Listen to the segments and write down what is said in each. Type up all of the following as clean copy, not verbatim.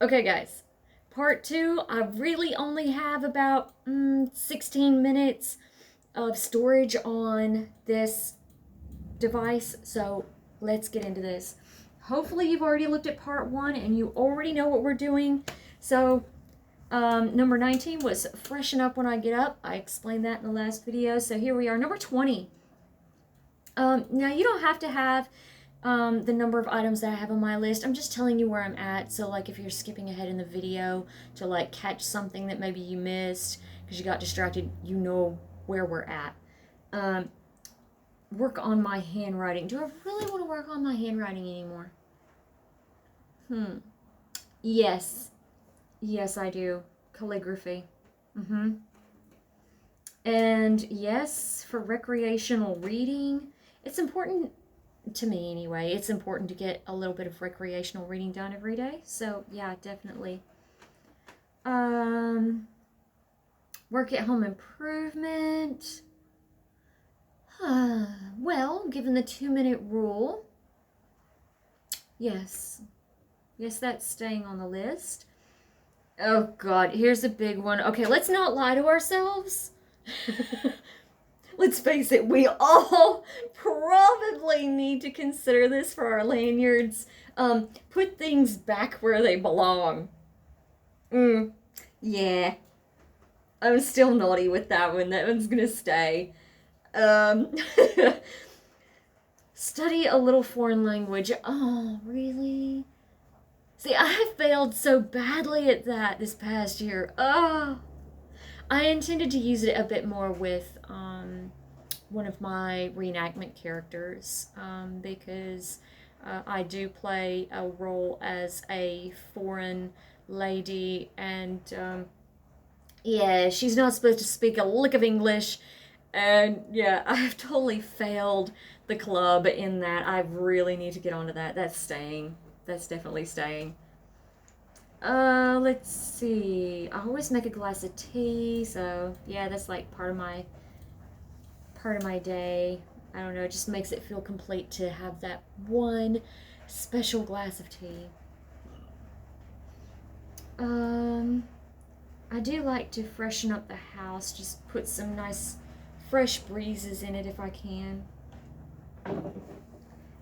Okay, guys. Part two, I really only have about 16 minutes of storage on this device, so let's get into this. Hopefully, you've already looked at part one and you already know what we're doing. So, number 19 was freshen up when I get up. I explained that in the last video. So, here we are. Number 20. Now, you don't have to have the number of items that I have on my list. I'm just telling you where I'm at. So, like, if you're skipping ahead in the video to, like, catch something that maybe you missed because you got distracted, you know where we're at. Work on my handwriting. Do I really want to work on my handwriting anymore? Yes. Yes, I do. Calligraphy. And yes, for recreational reading, it's important to me anyway. It's important to get a little bit of recreational reading done every day. So, yeah, definitely. Work at home improvement. Well, given the 2-minute rule, yes. Yes, that's staying on the list. Oh, God, here's a big one. Okay, let's not lie to ourselves. Let's face it, we all probably need to consider this for our lanyards. Put things back where they belong. Yeah. I'm still naughty with that one. That one's gonna stay. Um, Study a little foreign language. Oh, really? See, I have failed so badly at that this past year. Oh, I intended to use it a bit more with one of my reenactment characters because I do play a role as a foreign lady, and yeah, she's not supposed to speak a lick of English. And yeah, I've totally failed the club in that. I really need to get onto that. That's staying. That's definitely staying. Let's see. I always make a glass of tea, so yeah, that's like part of my day. I don't know, it just makes it feel complete to have that one special glass of tea. Um, I do like to freshen up the house, just put some nice fresh breezes in it if I can.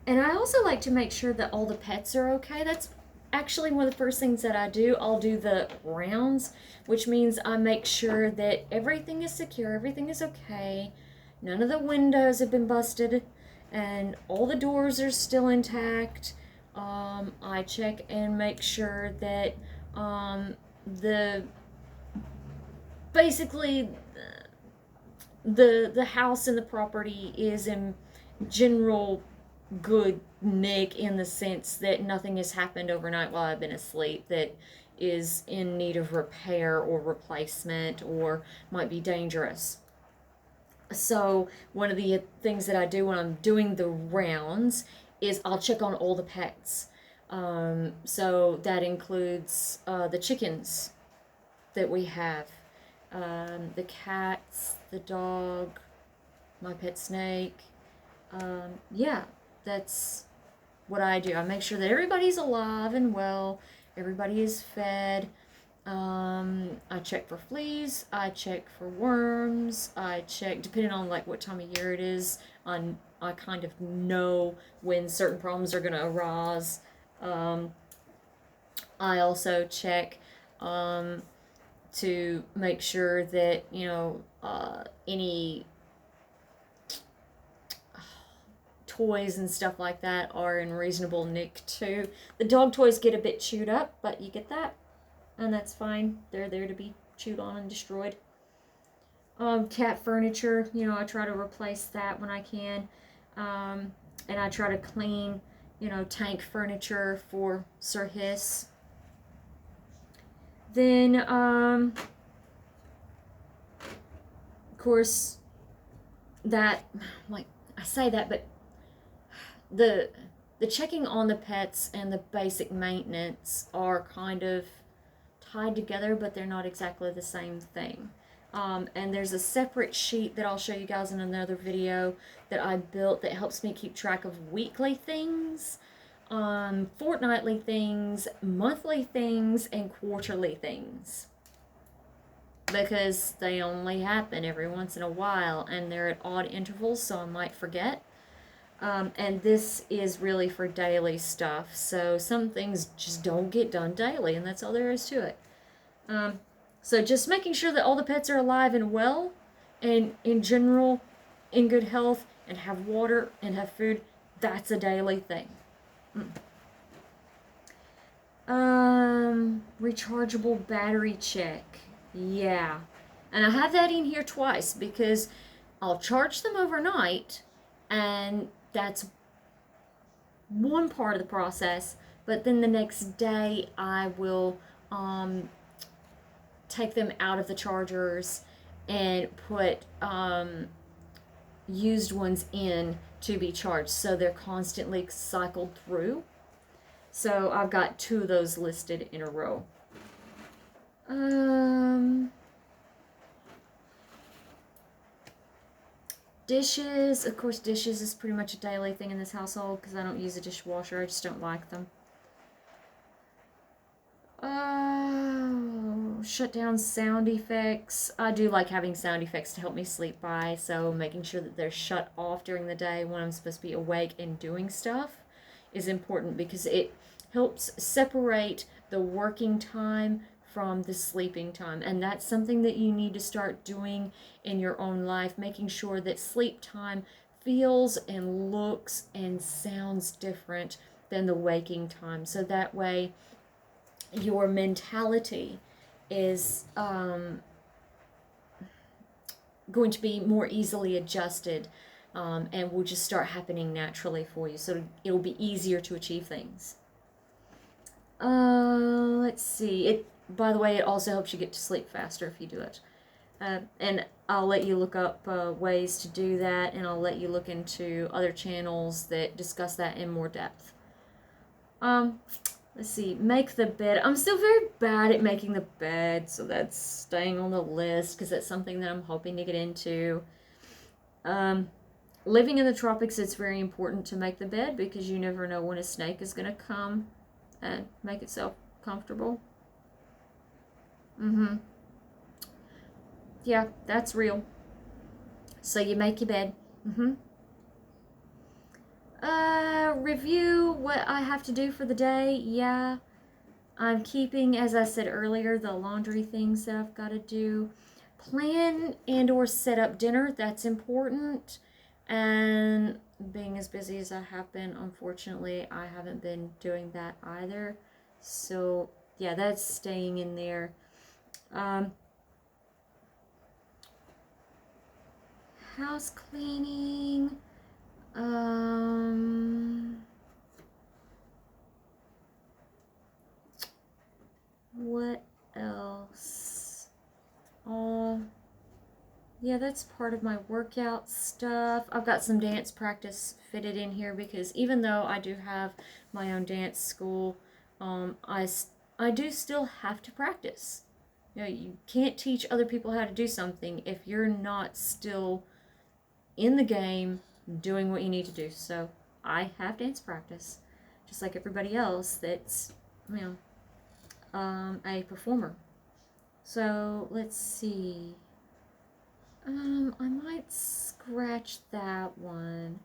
And I also like to make sure that all the pets are okay. That's actually one of the first things that I do. I'll do the rounds, which means I make sure that everything is secure, everything is okay, none of the windows have been busted, and all the doors are still intact. I check and make sure that the basically the house and the property is in general good nick, in the sense that nothing has happened overnight while I've been asleep that is in need of repair or replacement or might be dangerous. So, one of the things that I do when I'm doing the rounds is I'll check on all the pets. So, that includes the chickens that we have, the cats, the dog, my pet snake. Yeah, that's what I do. I make sure that everybody's alive and well, everybody is fed. I check for fleas, I check for worms, I check, depending on like what time of year it is, I kind of know when certain problems are going to arise. I also check to make sure that, any toys and stuff like that are in reasonable nick too. The dog toys get a bit chewed up, but you get that, and that's fine. They're there to be chewed on and destroyed. Cat furniture, I try to replace that when I can, and I try to clean, tank furniture for Sir Hiss. Then, of course, that, like, I say that, but the checking on the pets and the basic maintenance are kind of tied together, but they're not exactly the same thing. And there's a separate sheet that I'll show you guys in another video that I built that helps me keep track of weekly things. fortnightly things, monthly things, and quarterly things. Because they only happen every once in a while and they're at odd intervals, so I might forget. And this is really for daily stuff, so some things just don't get done daily, and that's all there is to it. So just making sure that all the pets are alive and well, and in general, in good health, and have water and have food, that's a daily thing. Rechargeable battery check. Yeah. And I have that in here twice because I'll charge them overnight, and that's one part of the process, but then the next day I will take them out of the chargers and put used ones in to be charged, so they're constantly cycled through. So I've got 2 of those listed in a row. Dishes, of course, dishes is pretty much a daily thing in this household because I don't use a dishwasher. I just don't like them. Shut down sound effects. I do like having sound effects to help me sleep by, so making sure that they're shut off during the day when I'm supposed to be awake and doing stuff is important because it helps separate the working time from the sleeping time, and that's something that you need to start doing in your own life, making sure that sleep time feels and looks and sounds different than the waking time, so that way your mentality is going to be more easily adjusted, and will just start happening naturally for you, so it'll be easier to achieve things. Let's see. By the way, it also helps you get to sleep faster if you do it. And I'll let you look up ways to do that, and I'll let you look into other channels that discuss that in more depth. Let's see. Make the bed. I'm still very bad at making the bed, so that's staying on the list because that's something that I'm hoping to get into. Living in the tropics, it's very important to make the bed because you never know when a snake is going to come and make itself comfortable. Yeah, that's real. So you make your bed. Review what I have to do for the day. Yeah, I'm keeping, as I said earlier, the laundry things that I've got to do. Plan and or set up dinner. That's important. And being as busy as I have been, unfortunately, I haven't been doing that either. So, yeah, that's staying in there. House cleaning. What else? Yeah, that's part of my workout stuff. I've got some dance practice fitted in here because even though I do have my own dance school, I do still have to practice. You know, you can't teach other people how to do something if you're not still in the game doing what you need to do. So I have dance practice, just like everybody else that's, a performer. So let's see. I might scratch that one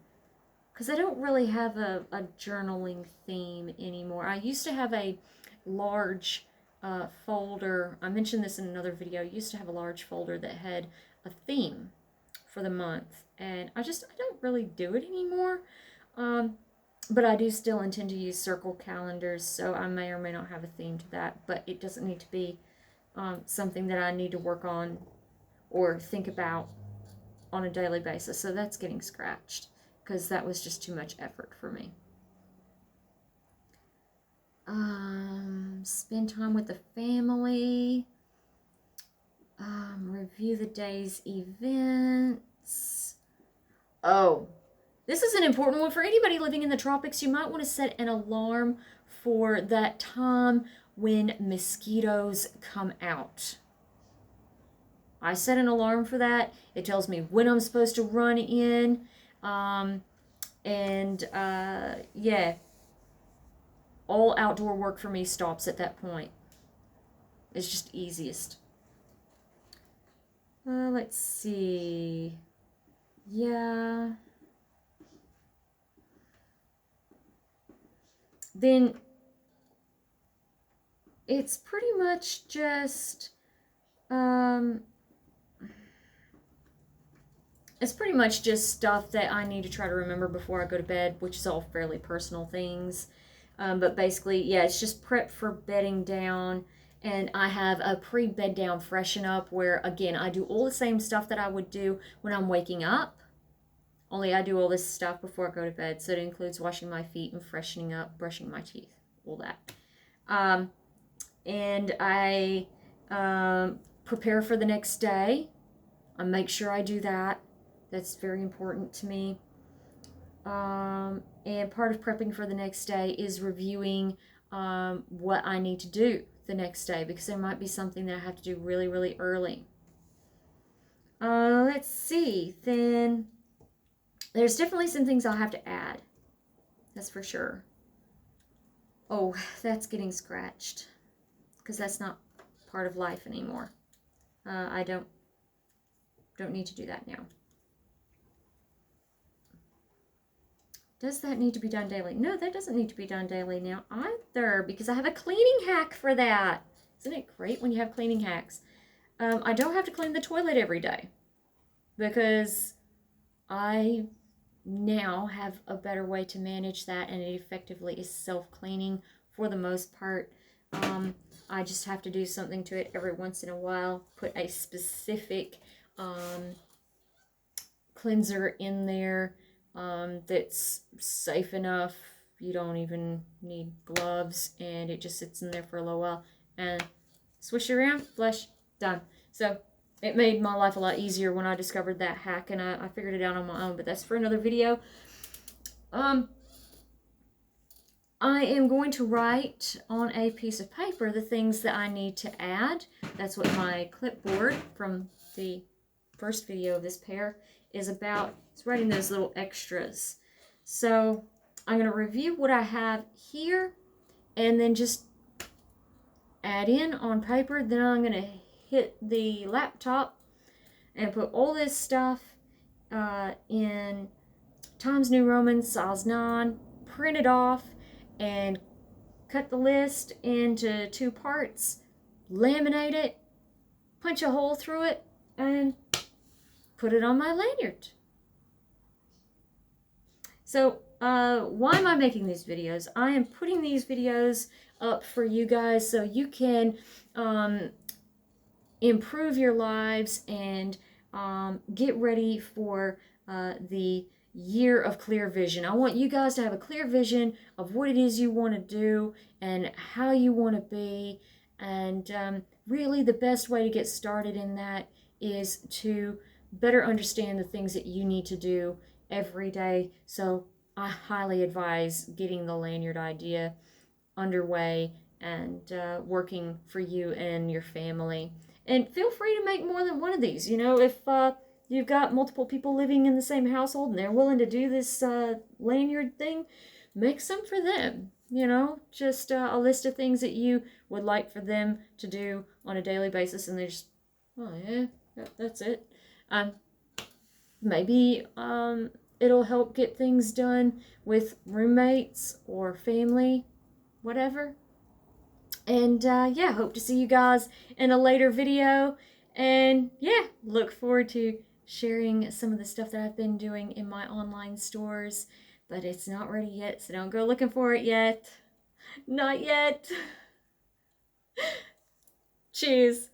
because I don't really have a journaling theme anymore. I used to have a large folder. I mentioned this in another video. I used to have a large folder that had a theme for the month, and I don't really do it anymore. But I do still intend to use circle calendars, so I may or may not have a theme to that, but it doesn't need to be something that I need to work on or think about on a daily basis. So that's getting scratched because that was just too much effort for me. Spend time with the family. Review the day's events. Oh, this is an important one for anybody living in the tropics. You might want to set an alarm for that time when mosquitoes come out. I set an alarm for that. It tells me when I'm supposed to run in. Yeah. all outdoor work for me stops at that point. It's just easiest. Let's see. Yeah. Then it's pretty much just, it's pretty much just stuff that I need to try to remember before I go to bed, which is all fairly personal things. But basically, yeah, it's just prep for bedding down. And I have a pre-bed down freshen up where, again, I do all the same stuff that I would do when I'm waking up. Only I do all this stuff before I go to bed. So it includes washing my feet and freshening up, brushing my teeth, all that. And I prepare for the next day. I make sure I do that. That's very important to me. And part of prepping for the next day is reviewing what I need to do the next day, because there might be something that I have to do really, really early. Let's see. Then there's definitely some things I'll have to add. That's for sure. Oh, that's getting scratched, because that's not part of life anymore. I don't need to do that now. Does that need to be done daily? No, that doesn't need to be done daily now either, because I have a cleaning hack for that. Isn't it great when you have cleaning hacks? I don't have to clean the toilet every day, because I now have a better way to manage that, and it effectively is self-cleaning for the most part. I just have to do something to it every once in a while, put a specific cleanser in there that's safe enough. You don't even need gloves, and it just sits in there for a little while, and swish it around, flush, done. So it made my life a lot easier when I discovered that hack, and I figured it out on my own, but that's for another video. I am going to write on a piece of paper the things that I need to add. That's what my clipboard from the first video of this pair is about. It's writing those little extras. So I'm going to review what I have here and then just add in on paper. Then I'm going to hit the laptop and put all this stuff in Times New Roman size 9, print it off, and cut the list into 2 parts, laminate it, punch a hole through it, and put it on my lanyard. So why am I making these videos? I am putting these videos up for you guys so you can improve your lives and get ready for the year of clear vision. I want you guys to have a clear vision of what it is you want to do and how you want to be. And really the best way to get started in that is to better understand the things that you need to do every day. So I highly advise getting the lanyard idea underway and working for you and your family. And feel free to make more than one of these. You know, if you've got multiple people living in the same household and they're willing to do this lanyard thing, make some for them. You know, just a list of things that you would like for them to do on a daily basis, and they just, oh yeah, that's it. Maybe it'll help get things done with roommates or family, whatever. And yeah, hope to see you guys in a later video. And yeah, look forward to sharing some of the stuff that I've been doing in my online stores. But it's not ready yet, so don't go looking for it yet. Not yet. Cheers.